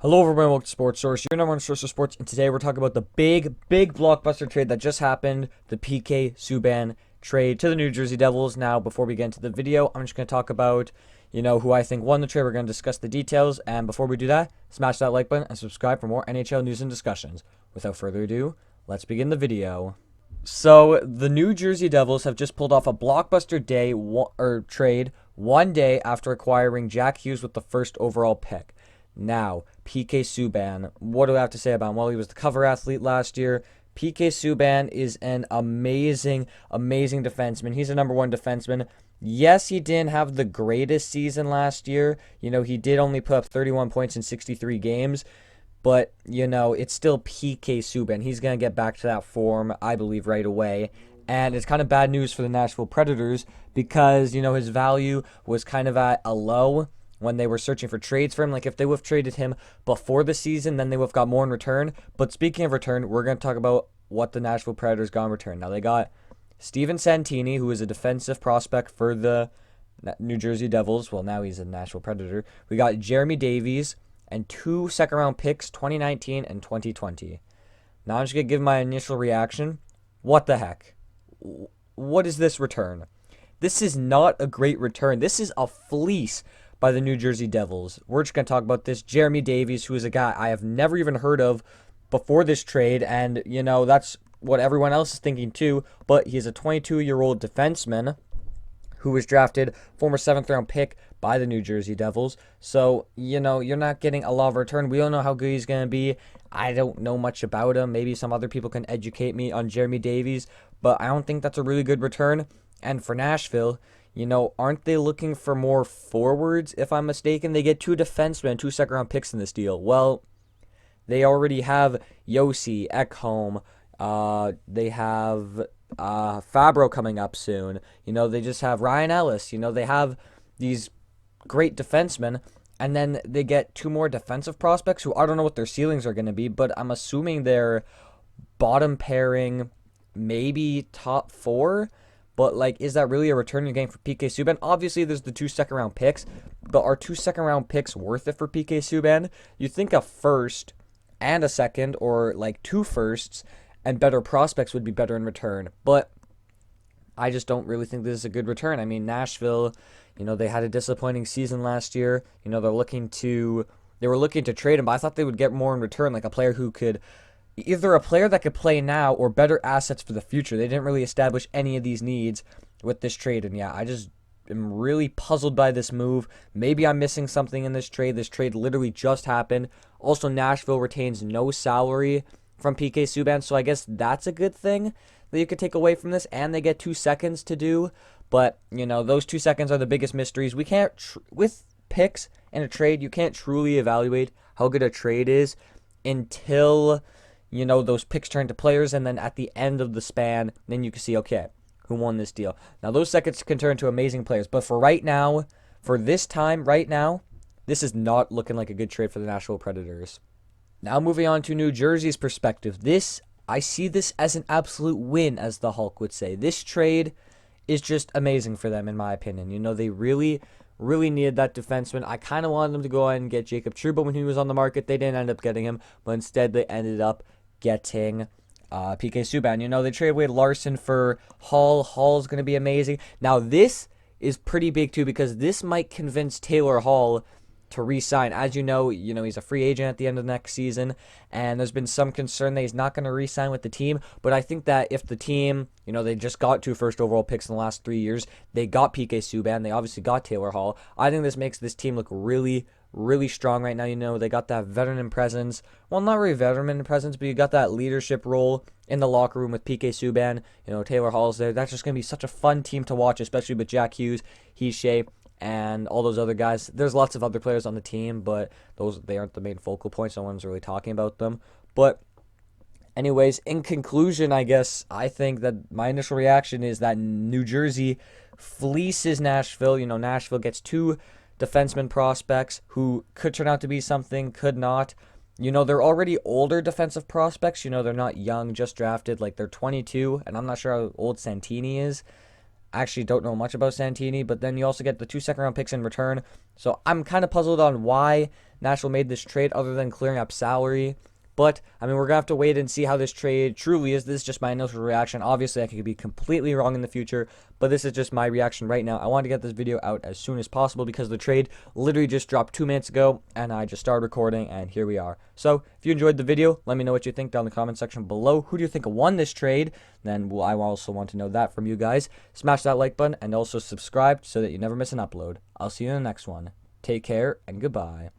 Hello everyone, welcome to Sports Source, your number one source of sports, and today we're talking about the big blockbuster trade that just happened, the PK Subban trade to the New Jersey Devils. Now, before we get into the video, I'm just going to talk about, who I think won the trade. We're going to discuss the details, and before we do that, smash that like button and subscribe for more NHL news and discussions. Without further ado, let's begin the video. So, the New Jersey Devils have just pulled off a blockbuster trade 1 day after acquiring Jack Hughes with the first overall pick. Now, PK Subban, what do I have to say about him? Well, he was the cover athlete last year. PK Subban is an amazing defenseman. He's a number one defenseman. Yes, he didn't have the greatest season last year. He did only put up 31 points in 63 games. But, it's still PK Subban. He's going to get back to that form, I believe, right away. And it's kind of bad news for the Nashville Predators because, his value was kind of at a low when they were searching for trades for him. Like, if they would have traded him before the season, then they would have got more in return. But speaking of return, we're going to talk about what the Nashville Predators got in return. Now, they got Steven Santini, who is a defensive prospect for the New Jersey Devils. Well, now he's a Nashville Predator. We got Jeremy Davies and 2 second-round picks, 2019 and 2020. Now, I'm just going to give my initial reaction. What the heck? What is this return? This is not a great return. This is a fleece by the New Jersey Devils. We're just going to talk about this. Jeremy Davies, who is a guy I have never even heard of before this trade, and, that's what everyone else is thinking too, but he's a 22-year-old defenseman who was drafted, former 7th-round pick by the New Jersey Devils. So, you're not getting a lot of return. We don't know how good he's going to be. I don't know much about him. Maybe some other people can educate me on Jeremy Davies, but I don't think that's a really good return. And for Nashville, aren't they looking for more forwards, if I'm mistaken? They get 2 defensemen and 2 second-round picks in this deal. Well, they already have Yossi, Ekholm. They have Fabro coming up soon. They just have Ryan Ellis. They have these great defensemen. And then they get 2 more defensive prospects who I don't know what their ceilings are going to be, but I'm assuming they're bottom pairing, maybe top 4. But, is that really a return you're getting for PK Subban? Obviously, there's the 2 second-round picks, but are 2 second-round picks worth it for PK Subban? You'd think a first and a second, or, 2 firsts and better prospects would be better in return. But I just don't really think this is a good return. I mean, Nashville, they had a disappointing season last year. They were looking to trade him, but I thought they would get more in return, like a player who could either a player that could play now or better assets for the future. They didn't really establish any of these needs with this trade. And yeah, I just am really puzzled by this move. Maybe I'm missing something in this trade. This trade literally just happened. Also, Nashville retains no salary from PK Subban, so I guess that's a good thing that you could take away from this. And they get 2 seconds to do. But, those 2 seconds are the biggest mysteries. We can't, with picks in a trade, you can't truly evaluate how good a trade is until those picks turn to players, and then at the end of the span, then you can see, okay, who won this deal. Now, those seconds can turn to amazing players, but for right now, for this time, right now, this is not looking like a good trade for the Nashville Predators. Now, moving on to New Jersey's perspective, I see this as an absolute win, as the Hulk would say. This trade is just amazing for them, in my opinion. They really needed that defenseman. I kind of wanted them to go ahead and get Jacob Trouba when he was on the market. They didn't end up getting him, but instead they ended up getting PK Subban. They traded away Larson for Hall. Hall's going to be amazing. Now, this is pretty big, too, because this might convince Taylor Hall to re-sign. As you know, he's a free agent at the end of the next season, and there's been some concern that he's not going to re-sign with the team. But I think that if the team, they just got 2 first overall picks in the last 3 years, they got PK Subban, they obviously got Taylor Hall. I think this makes this team look really strong right now. They got that veteran presence. Well, not really veteran presence, but you got that leadership role in the locker room with PK Subban. Taylor Hall's there. That's just going to be such a fun team to watch, especially with Jack Hughes, Shea, and all those other guys. There's lots of other players on the team, but they aren't the main focal points. No one's really talking about them. But anyways, in conclusion, I guess I think that my initial reaction is that New Jersey fleeces Nashville. Nashville gets 2 defenseman prospects who could turn out to be something, could not. They're already older defensive prospects. They're not young, just drafted. They're 22, and I'm not sure how old Santini is. I actually don't know much about Santini, but then you also get the 2 second-round picks in return. So I'm kind of puzzled on why Nashville made this trade other than clearing up salary. But, I mean, we're going to have to wait and see how this trade truly is. This is just my initial reaction. Obviously, I could be completely wrong in the future, but this is just my reaction right now. I wanted to get this video out as soon as possible because the trade literally just dropped 2 minutes ago, and I just started recording, and here we are. So, if you enjoyed the video, let me know what you think down in the comment section below. Who do you think won this trade? Then I also want to know that from you guys. Smash that like button, and also subscribe so that you never miss an upload. I'll see you in the next one. Take care, and goodbye.